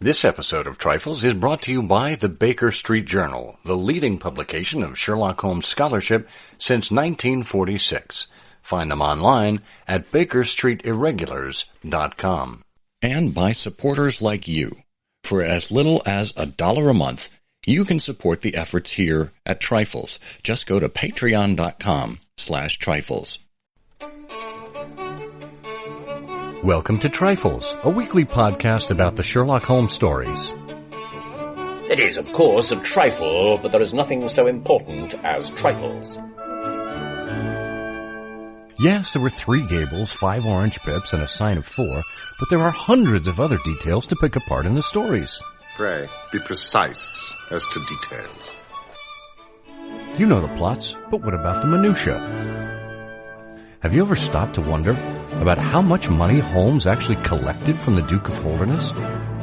This episode of Trifles is brought to you by the Baker Street Journal, the leading publication of Sherlock Holmes scholarship since 1946. Find them online at bakerstreetirregulars.com. And by supporters like you. For as little as $1 a month, you can support the efforts here at Trifles. Just go to patreon.com/trifles. Welcome to Trifles, a weekly podcast about the Sherlock Holmes stories. It is, of course, a trifle, but there is nothing so important as trifles. Yes, there were 3 gables, 5 orange pips, and a sign of 4, but there are hundreds of other details to pick apart in the stories. Pray, be precise as to details. You know the plots, but what about the minutiae? Have you ever stopped to wonder about how much money Holmes actually collected from the Duke of Holderness?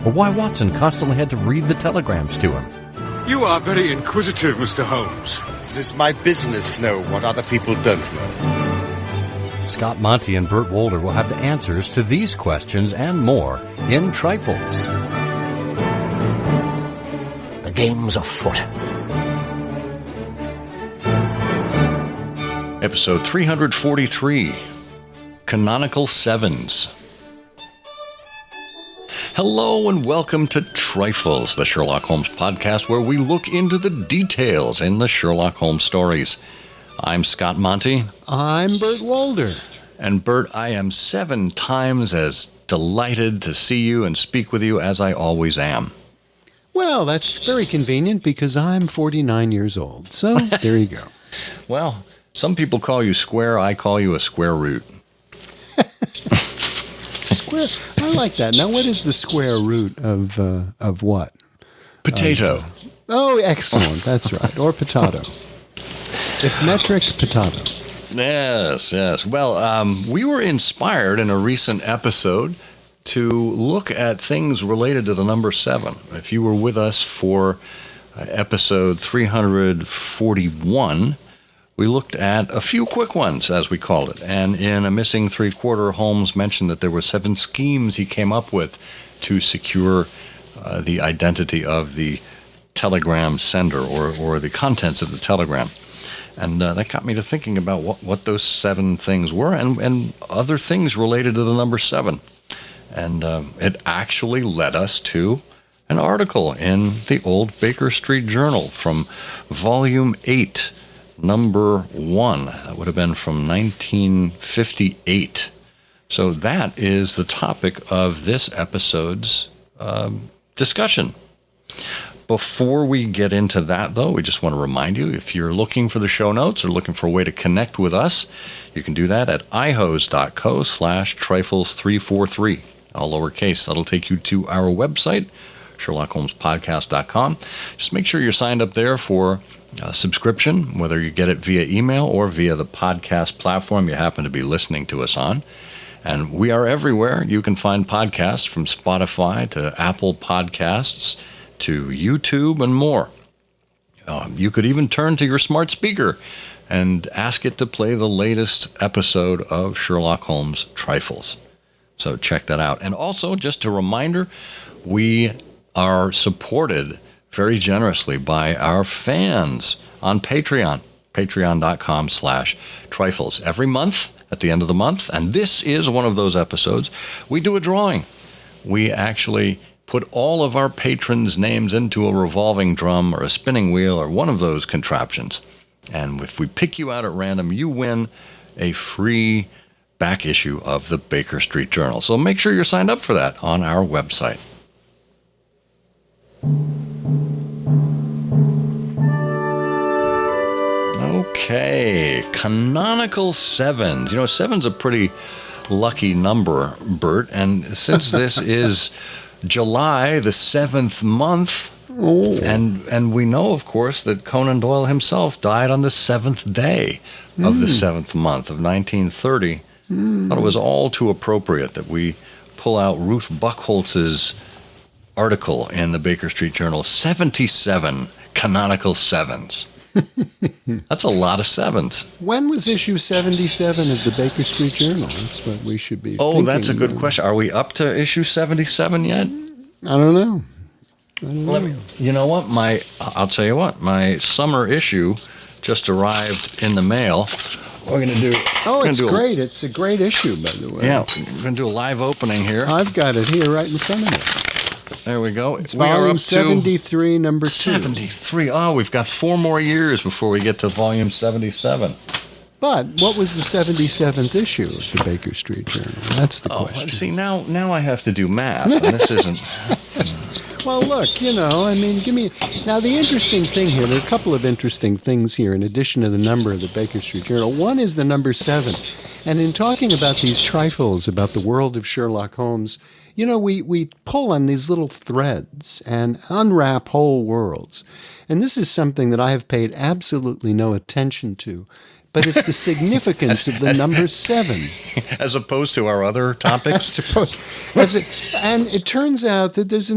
Or why Watson constantly had to read the telegrams to him? You are very inquisitive, Mr. Holmes. It is my business to know what other people don't know. Scott Monty and Burt Wolder will have the answers to these questions and more in Trifles. The game's afoot. Episode 343, Canonical Sevens. Hello and welcome to Trifles, the Sherlock Holmes podcast where we look into the details in the Sherlock Holmes stories. I'm Scott Monty. I'm Burt Wolder. And Burt, I am 7 times as delighted to see you and speak with you as I always am. Well, that's very convenient because I'm 49 years old. So there you go. Well, some people call you square. I call you a square root. Square. I like that. Now, what is the square root of what? Potato. Oh, excellent. That's right. Or potato. If metric, potato. Yes, yes. Well, we were inspired in a recent episode to look at things related to the number 7. If you were with us for episode 341, we looked at a few quick ones, as we called it. And in A Missing Three-Quarter, Holmes mentioned that there were 7 schemes he came up with to secure the identity of the telegram sender or the contents of the telegram. And that got me to thinking about what those 7 things were and other things related to the number 7. And it actually led us to an article in the old Baker Street Journal from Volume 8, Number 1. That would have been from 1958. So that is the topic of this episode's discussion. Before we get into that, though, we just want to remind you, if you're looking for the show notes or looking for a way to connect with us, you can do that at ihose.co/trifles343, all lowercase. That'll take you to our website, SherlockHolmesPodcast.com. Just make sure you're signed up there for a subscription, whether you get it via email or via the podcast platform you happen to be listening to us on. And we are everywhere. You can find podcasts from Spotify to Apple Podcasts to YouTube and more. You could even turn to your smart speaker and ask it to play the latest episode of Sherlock Holmes Trifles. So check that out. And also, just a reminder, we are supported very generously by our fans on Patreon, patreon.com/trifles. Every month, at the end of the month, and this is one of those episodes, we do a drawing. We actually put all of our patrons' names into a revolving drum or a spinning wheel or one of those contraptions. And if we pick you out at random, you win a free back issue of the Baker Street Journal. So make sure you're signed up for that on our website. Okay, Canonical Sevens. You know, 7's a pretty lucky number, Bert. And since this is July, the 7th month, and we know, of course, that Conan Doyle himself died on the 7th day of the 7th month of 1930. I thought it was all too appropriate that we pull out Ruth Buchholtz's article in the Baker Street Journal, 77 Canonical Sevens. That's a lot of 7s. When was issue 77 of the Baker Street Journal? That's what we should be thinking. That's a good question. Are we up to issue 77 yet? I don't know. You know what? I'll tell you what. My summer issue just arrived in the mail. We're going to do. Oh, it's great. It's a great issue, by the way. Yeah, we're going to do a live opening here. I've got it here right in front of me. There we go. It's volume 73, number 2. 73. Oh, we've got 4 more years before we get to volume 77. But what was the 77th issue of the Baker Street Journal? That's the question. See, now I have to do math, and this isn't... Well, look, give me... Now, the interesting thing here, there are a couple of interesting things here in addition to the number of the Baker Street Journal. One is the number 7. And in talking about these trifles, about the world of Sherlock Holmes, we pull on these little threads and unwrap whole worlds. And this is something that I have paid absolutely no attention to. But it's the significance of the number 7. As opposed to our other topics? And it turns out that there's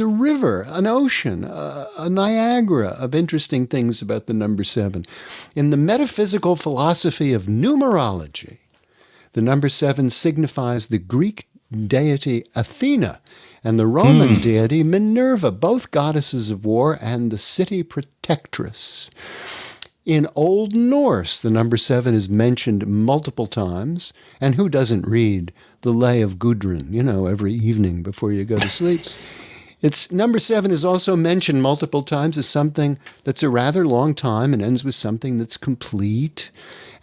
a river, an ocean, a Niagara of interesting things about the number 7. In the metaphysical philosophy of numerology, the number 7 signifies the Greek deity Athena and the Roman deity Minerva, both goddesses of war and the city protectress. In Old Norse, the number 7 is mentioned multiple times. And who doesn't read the Lay of Gudrun, every evening before you go to sleep? It's number 7 is also mentioned multiple times as something that's a rather long time and ends with something that's complete.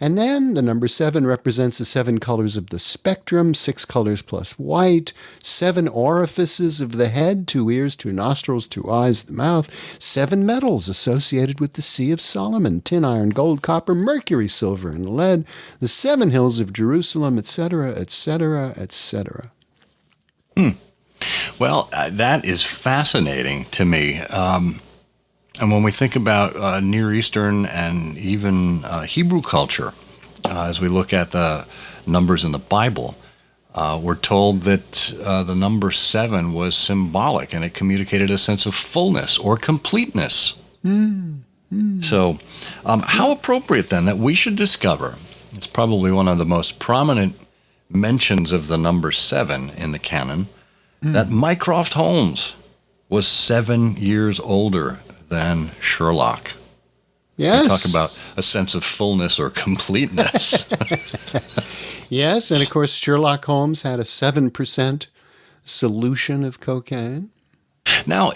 And then the number 7 represents the 7 colors of the spectrum, 6 colors plus white, 7 orifices of the head, 2 ears, 2 nostrils, 2 eyes, the mouth, 7 metals associated with the Sea of Solomon, tin, iron, gold, copper, mercury, silver, and lead, the 7 hills of Jerusalem, etc., etc., etc. Well, that is fascinating to me. And when we think about Near Eastern and even Hebrew culture, as we look at the numbers in the Bible, we're told that the number 7 was symbolic and it communicated a sense of fullness or completeness. So how appropriate then that we should discover, it's probably one of the most prominent mentions of the number 7 in the canon, that Mycroft Holmes was 7 years older than Sherlock. Yes. We talk about a sense of fullness or completeness. Yes, and of course Sherlock Holmes had a 7% solution of cocaine. Now,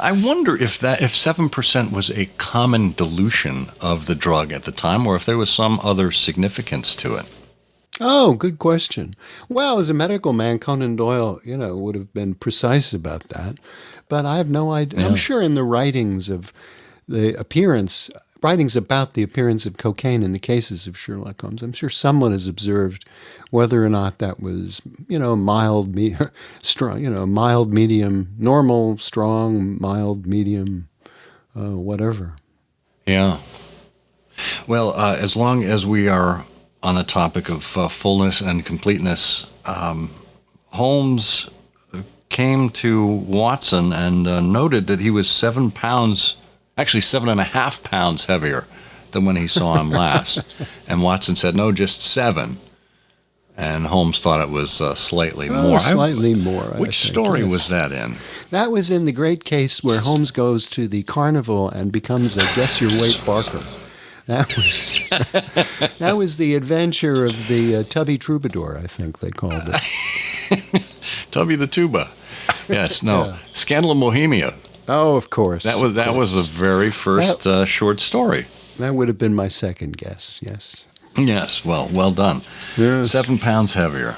I wonder if 7% was a common dilution of the drug at the time, or if there was some other significance to it. Oh, good question. Well, as a medical man, Conan Doyle, would have been precise about that. But I have no idea. Yeah. I'm sure in the writings about the appearance of cocaine in the cases of Sherlock Holmes, I'm sure someone has observed whether or not that was, mild, strong, mild, medium, normal, strong, mild, medium, whatever. Yeah. Well, as long as we are on the topic of fullness and completeness, Holmes came to Watson and noted that he was 7 pounds, actually 7.5 pounds heavier than when he saw him last. And Watson said, no, just 7. And Holmes thought it was slightly more. Slightly more. Which story was that in? That was in the great case where Holmes goes to the carnival and becomes a guess your weight barker. That was the adventure of the Tubby Troubadour, I think they called it. Tubby the Tuba. Yes, no. Yeah. Scandal of Bohemia. Oh, of course. That was the very first short story. That would have been my second guess, yes. Yes, well done. Yes. 7 pounds heavier.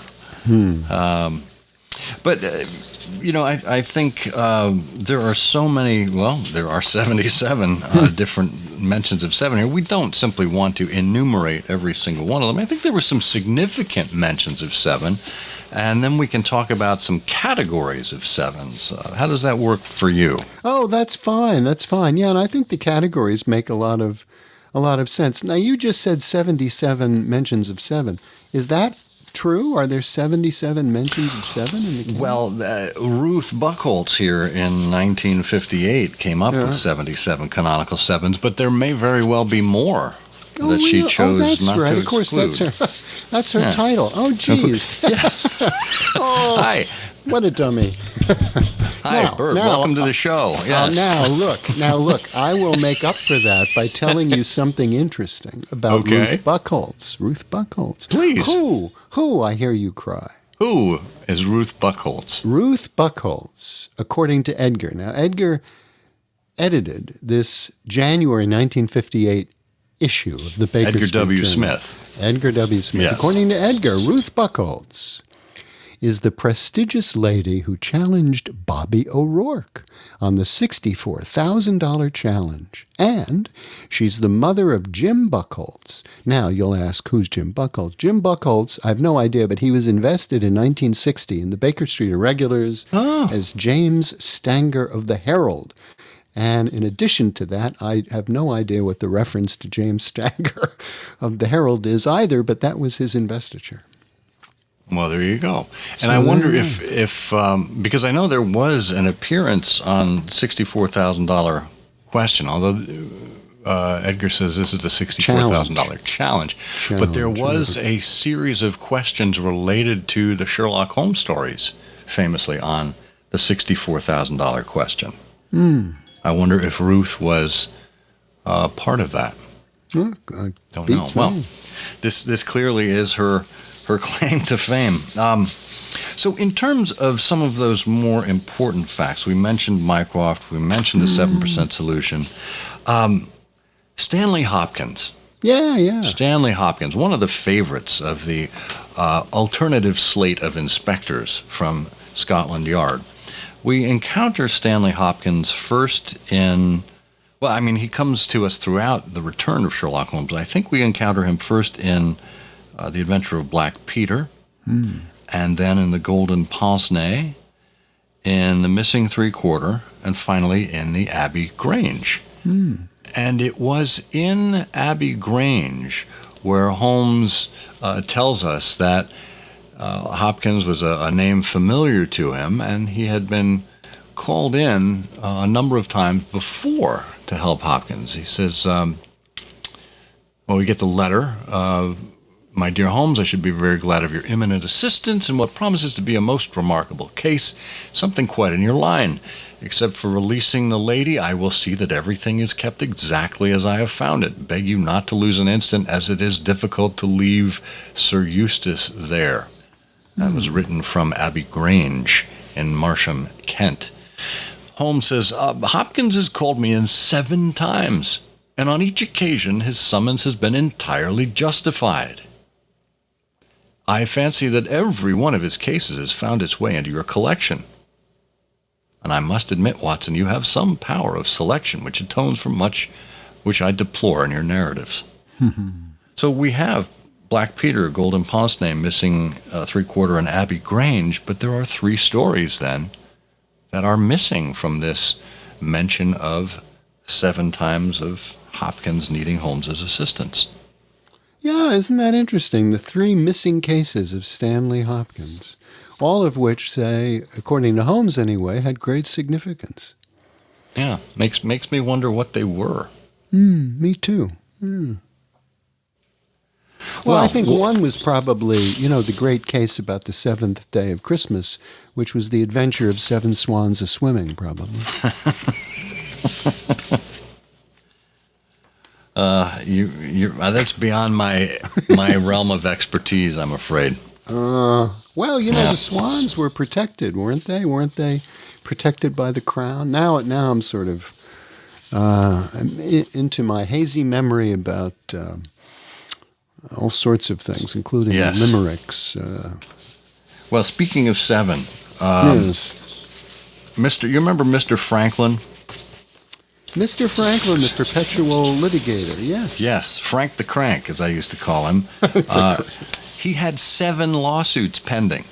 But, I think there are so many, there are 77 different mentions of 7 here. We don't simply want to enumerate every single one of them. I think there were some significant mentions of 7, and then we can talk about some categories of 7s. How does that work for you? Oh, that's fine. Yeah, and I think the categories make a lot of sense. Now, you just said 77 mentions of 7. Is that true? Are there 77 mentions of 7 in the canon? Well, Ruth Buchholtz here in 1958 came up with 77 canonical sevens, but there may very well be more that she chose not to exclude. Of course, that's her title. Oh, geez. Hi. What a dummy. Hi, Bert. Welcome to the show. Yes. Now look. I will make up for that by telling you something interesting about Ruth Buchholtz. Ruth Buchholtz. Please. Who, I hear you cry. Who is Ruth Buchholtz? Ruth Buchholtz, according to Edgar. Now, Edgar edited this January 1958 issue of the Baker Edgar Street W. Journal. Smith. Edgar W. Smith. Yes. According to Edgar, Ruth Buchholtz is the prestigious lady who challenged Bobby O'Rourke on the $64,000 challenge. And she's the mother of Jim Buchholtz. Now, you'll ask, who's Jim Buchholtz? Jim Buchholtz, I have no idea, but he was invested in 1960 in the Baker Street Irregulars as James Stanger of the Herald. And in addition to that, I have no idea what the reference to James Stanger of the Herald is either, but that was his investiture. Well, there you go. And I wonder if because I know there was an appearance on $64,000 question, although Edgar says this is a $64,000 challenge. But there was a series of questions related to the Sherlock Holmes stories, famously on the $64,000 question. I wonder if Ruth was part of that. I don't know. Well, this clearly is her claim to fame. So in terms of some of those more important facts, we mentioned Mycroft, we mentioned the 7% solution. Stanley Hopkins. Yeah. Stanley Hopkins, one of the favorites of the alternative slate of inspectors from Scotland Yard. We encounter Stanley Hopkins first in, well, I mean, he comes to us throughout the return of Sherlock Holmes. I think we encounter him first in The Adventure of Black Peter, and then in The Golden Pince-Nez, in The Missing Three-Quarter, and finally in the Abbey Grange. And it was in Abbey Grange where Holmes tells us that Hopkins was a name familiar to him, and he had been called in a number of times before to help Hopkins. He says, we get the letter. My dear Holmes, I should be very glad of your imminent assistance in what promises to be a most remarkable case, something quite in your line. Except for releasing the lady, I will see that everything is kept exactly as I have found it. Beg you not to lose an instant, as it is difficult to leave Sir Eustace there. That was written from Abbey Grange in Marsham, Kent. Holmes says, Hopkins has called me in 7 times, and on each occasion his summons has been entirely justified. I fancy that every one of his cases has found its way into your collection. And I must admit, Watson, you have some power of selection which atones for much which I deplore in your narratives. So we have Black Peter, Golden Pince-Nez, Missing Three-Quarter, and Abbey Grange, but there are 3 stories then that are missing from this mention of 7 times of Hopkins needing Holmes's assistance. Yeah, isn't that interesting? The 3 missing cases of Stanley Hopkins, all of which say, according to Holmes anyway, had great significance. Yeah, makes me wonder what they were. Me too. Well, I think one was probably, the great case about the 7th day of Christmas, which was the adventure of 7 swans a-swimming, probably. That's beyond my realm of expertise, I'm afraid. The swans were protected, weren't they? Weren't they protected by the crown? Now I'm sort of into my hazy memory about all sorts of things, including limericks. Well, speaking of 7, yes. You remember Mr. Franklin? Mr. Franklin, the perpetual litigator, yes. Yes, Frank the Crank, as I used to call him. He had 7 lawsuits pending.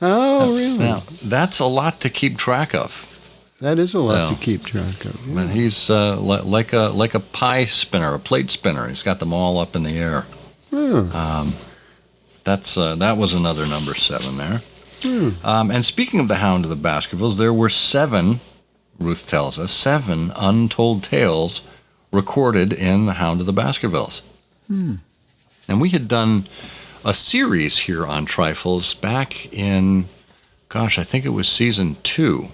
Oh, really? Now, that's a lot to keep track of. That is a lot to keep track of. Yeah. But he's like a pie spinner, a plate spinner. He's got them all up in the air. That was another number 7 there. And speaking of the Hound of the Baskervilles, there were 7, Ruth tells us, 7 untold tales recorded in the Hound of the Baskervilles. And we had done a series here on Trifles back in I think it was season 2.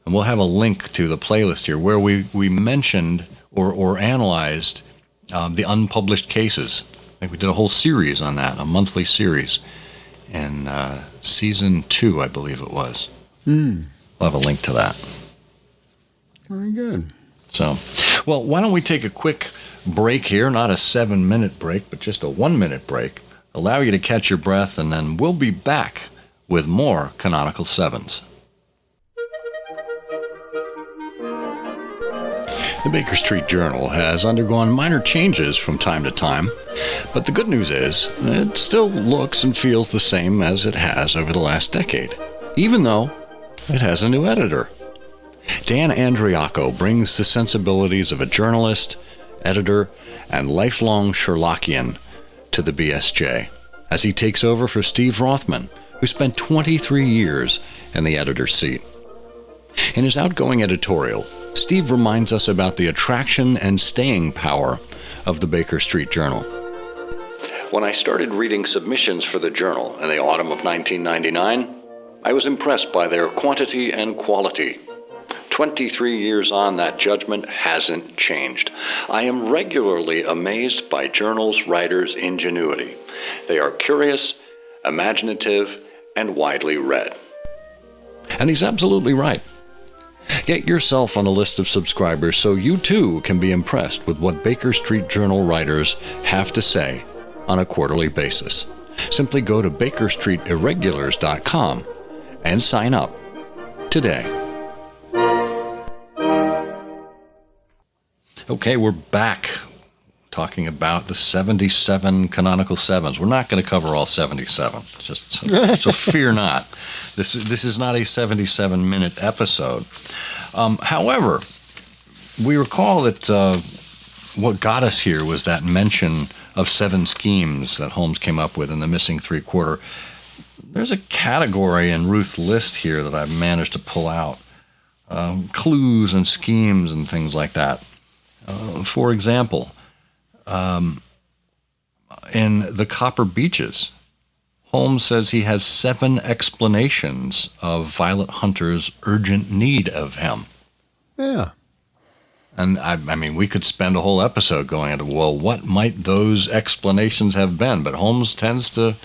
And we'll have a link to the playlist here where we mentioned or analyzed the unpublished cases. I think we did a whole series on that, a monthly series. In season 2, I believe it was. We'll have a link to that. Very good. So, well, why don't we take a quick break here, not a 7-minute break, but just a 1-minute break. Allow you to catch your breath, and then we'll be back with more Canonical Sevens. The Baker Street Journal has undergone minor changes from time to time, but the good news is it still looks and feels the same as it has over the last decade, even though it has a new editor. Dan Andriacco brings the sensibilities of a journalist, editor, and lifelong Sherlockian to the BSJ as he takes over for Steve Rothman, who spent 23 years in the editor's seat. In his outgoing editorial, Steve reminds us about the attraction and staying power of the Baker Street Journal. When I started reading submissions for the Journal in the autumn of 1999, I was impressed by their quantity and quality. 23 years on, that judgment hasn't changed. I am regularly amazed by Journal's writers' ingenuity. They are curious, imaginative, and widely read. And he's absolutely right. Get yourself on a list of subscribers so you too can be impressed with what Baker Street Journal writers have to say on a quarterly basis. Simply go to bakerstreetirregulars.com and sign up today. Okay, we're back talking about the 77 Canonical Sevens. We're not going to cover all 77, just so fear not. This is not a 77-minute episode. However, we recall that what got us here was that mention of 7 schemes that Holmes came up with in the missing 3/4. There's a category in Ruth's list here that I've managed to pull out. Clues and schemes and things like that. For example, in The Copper Beeches, Holmes says he has 7 explanations of Violet Hunter's urgent need of him. Yeah. And I mean, we could spend a whole episode going into, well, what might those explanations have been? But Holmes tends to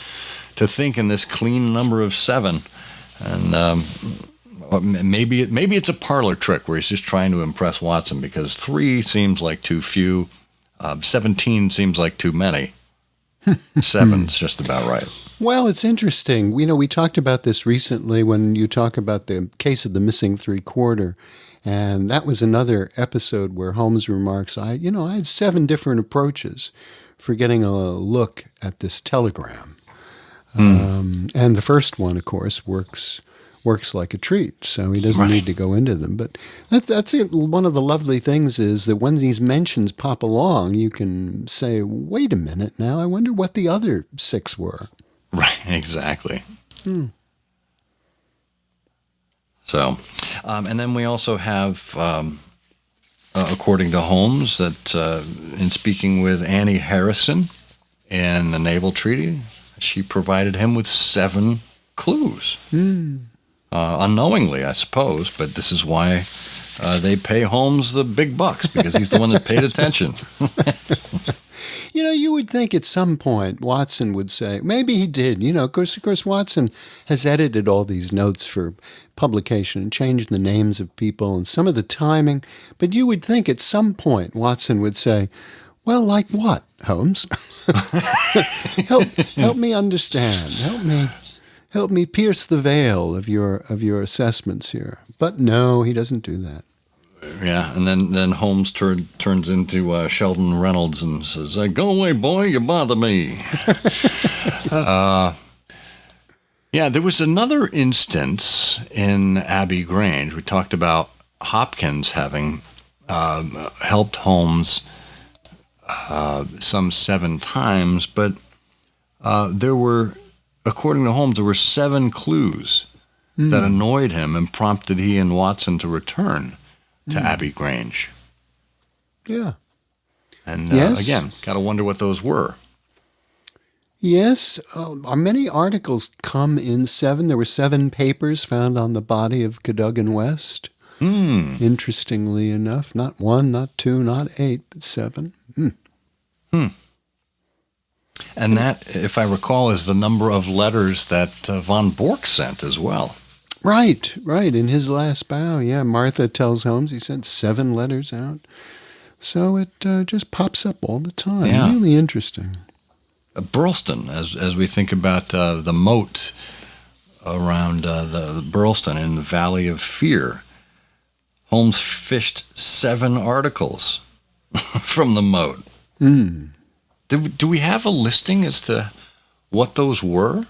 think in this clean number of 7. And maybe it's a parlor trick where he's just trying to impress Watson, because 3 seems like too few. 17 seems like too many. 7's just about right. Well, it's interesting. We talked about this recently when you talk about the case of the missing 3/4. And that was another episode where Holmes remarks, I had 7 different approaches for getting a look at this telegram. And the first one, of course, works like a treat, so he doesn't need to go into them. But that's it. One of the lovely things is that when these mentions pop along, you can say, wait a minute now, I wonder what the other 6 were. Right, exactly. So, and then we also have, according to Holmes, that in speaking with Annie Harrison in the Naval Treaty, she provided him with 7 clues. Unknowingly, I suppose, but this is why they pay Holmes the big bucks, because he's the one that paid attention. You would think at some point Watson would say, maybe he did. Of course, Watson has edited all these notes for publication and changed the names of people and some of the timing. But you would think at some point Watson would say, well, like what, Holmes? help me understand. Help me pierce the veil of your assessments here. But no, he doesn't do that. Yeah, and then Holmes turns into Sheldon Reynolds and says, go away, boy, you bother me. Yeah, there was another instance in Abbey Grange. We talked about Hopkins having helped Holmes some 7 times, but there were, according to Holmes, there were 7 clues that annoyed him and prompted he and Watson to return to Abbey Grange. Yeah. And yes. Again, got to wonder what those were. Yes, many articles come in 7. There were 7 papers found on the body of Cadogan West. Interestingly enough, not 1, not 2, not 8, but 7. And that, if I recall, is the number of letters that von Bork sent as well. Right. In his last bow, yeah, Martha tells Holmes he sent 7 letters out. So it just pops up all the time. Yeah. Really interesting. Burleston, as we think about the moat around the Burleston in the Valley of Fear, Holmes fished 7 articles from the moat. Do we have a listing as to what those were?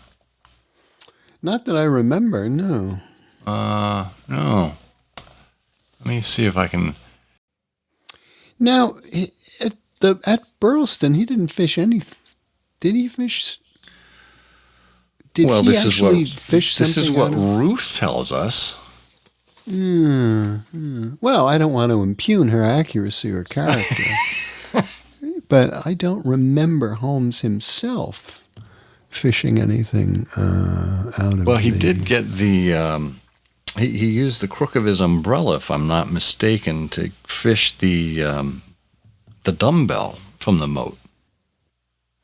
Not that I remember, no. No. Let me see if I can... Now, at Burleston, he didn't fish any... Did he fish... Did well, he this actually is what, fish something? This is what out of... Ruth tells us. Well, I don't want to impugn her accuracy or character. But I don't remember Holmes himself fishing anything out of Well, he did get the... He used the crook of his umbrella, if I'm not mistaken, to fish the dumbbell from the moat.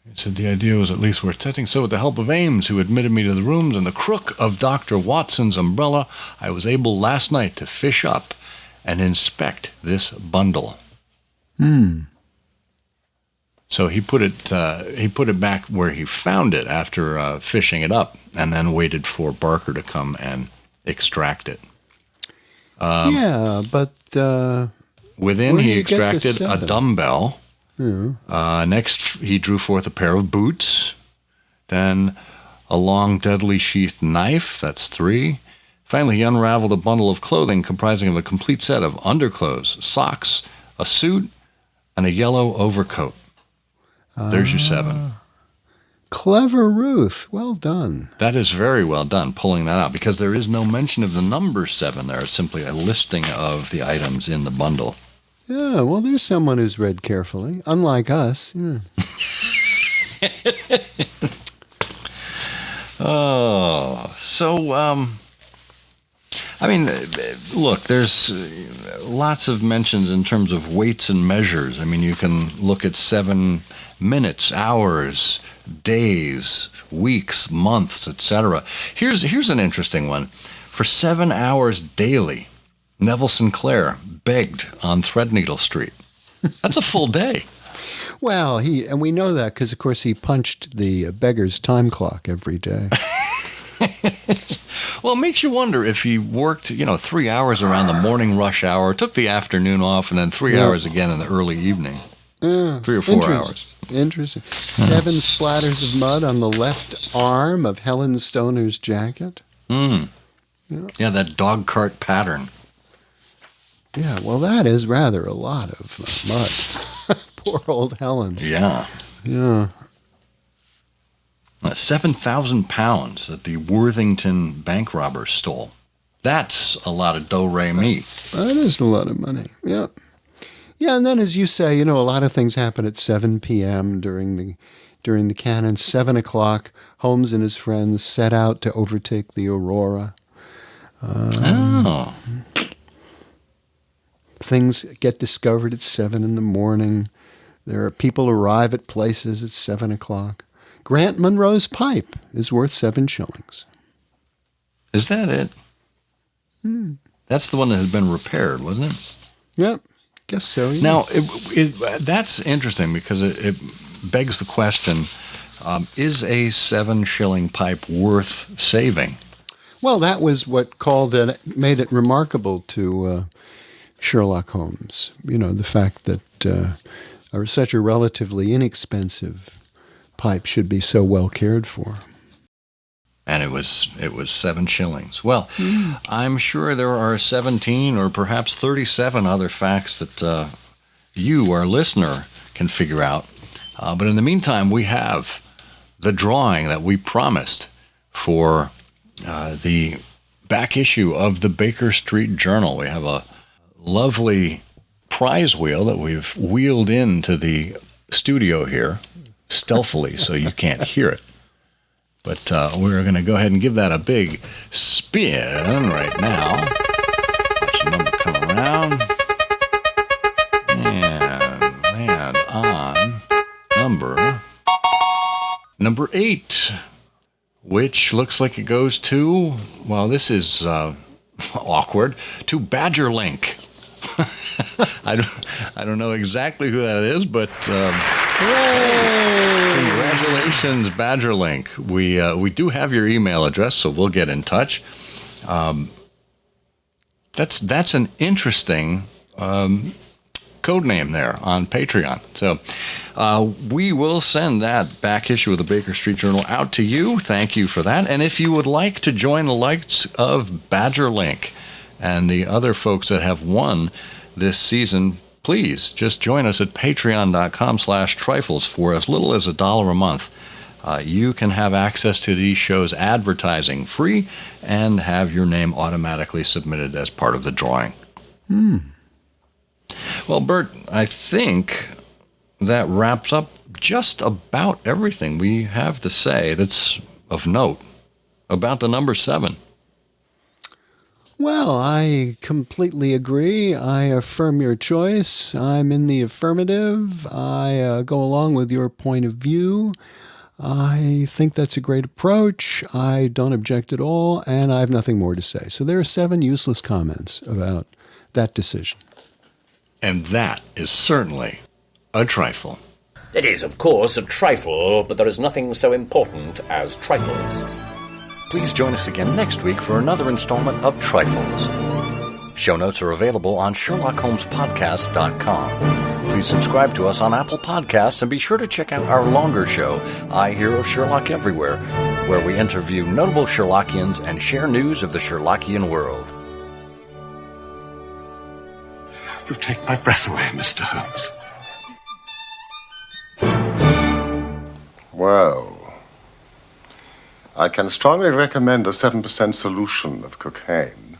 He said the idea was at least worth testing. So with the help of Ames, who admitted me to the rooms, and the crook of Dr. Watson's umbrella, I was able last night to fish up and inspect this bundle. So he put it back where he found it after fishing it up, and then waited for Barker to come and extract it. Yeah, but... Within, where he did you get the extracted a 7? dumbbell. Next, he drew forth a pair of boots. Then a long, deadly sheathed knife. That's 3. Finally, he unraveled a bundle of clothing comprising of a complete set of underclothes, socks, a suit, and a yellow overcoat. There's your 7. Clever Ruth. Well done. That is very well done, pulling that out, because there is no mention of the number 7 there. It's simply a listing of the items in the bundle. Yeah, well, there's someone who's read carefully, unlike us. Yeah. I mean, look, there's lots of mentions in terms of weights and measures. I mean, you can look at 7 minutes, hours, days, weeks, months, etc. Here's an interesting one. For 7 hours daily, Neville Sinclair begged on Threadneedle Street. That's a full day. Well, and we know that because, of course, he punched the beggar's time clock every day. Well, it makes you wonder if he worked, 3 hours around the morning rush hour, took the afternoon off, and then 3 hours again in the early evening. 3 or 4 hours. Interesting. 7 splatters of mud on the left arm of Helen Stoner's jacket. Yeah, that dog cart pattern. Yeah, well, that is rather a lot of mud. Poor old Helen. Yeah. Yeah. 7,000 pounds that the Worthington bank robbers stole. That's a lot of do-re-mi. That is a lot of money. Yeah. Yeah, and then as you say, a lot of things happen at 7 p.m. during the canon. 7 o'clock, Holmes and his friends set out to overtake the Aurora. Things get discovered at 7 in the morning. There are people arrive at places at 7 o'clock. Grant Munro's pipe is worth 7 shillings. Is that it? That's the one that had been repaired, wasn't it? Yep, guess so. Yeah. Now, that's interesting because it begs the question, is a 7-shilling pipe worth saving? Well, that was what made it remarkable to Sherlock Holmes. The fact that such a relatively inexpensive pipe should be so well cared for. And it was 7 shillings. Well, I'm sure there are 17 or perhaps 37 other facts that you, our listener, can figure out. But in the meantime, we have the drawing that we promised for the back issue of the Baker Street Journal. We have a lovely prize wheel that we've wheeled into the studio here. stealthily so you can't hear it. But we're going to go ahead and give that a big spin right now. Watch the number come around. And land on number 8, which looks like it goes to, well, this is awkward, to Badger Link. I don't know exactly who that is, but congratulations, Badger Link. We do have your email address, so we'll get in touch. That's an interesting code name there on Patreon. So we will send that back issue of the Baker Street Journal out to you. Thank you for that. And if you would like to join the likes of Badger Link and the other folks that have won this season, please just join us at patreon.com/trifles for as little as $1 a month. You can have access to these shows advertising free and have your name automatically submitted as part of the drawing. Well, Bert, I think that wraps up just about everything we have to say that's of note about the number 7. Well, I completely agree. I affirm your choice. I'm in the affirmative. I go along with your point of view. I think that's a great approach. I don't object at all, and I have nothing more to say. So there are 7 useless comments about that decision. And that is certainly a trifle. It is, of course, a trifle, but there is nothing so important as trifles. Please join us again next week for another installment of Trifles. Show notes are available on SherlockHolmesPodcast.com. Please subscribe to us on Apple Podcasts and be sure to check out our longer show, I Hear of Sherlock Everywhere, where we interview notable Sherlockians and share news of the Sherlockian world. You've taken my breath away, Mr. Holmes. Well, I can strongly recommend a 7% solution of cocaine.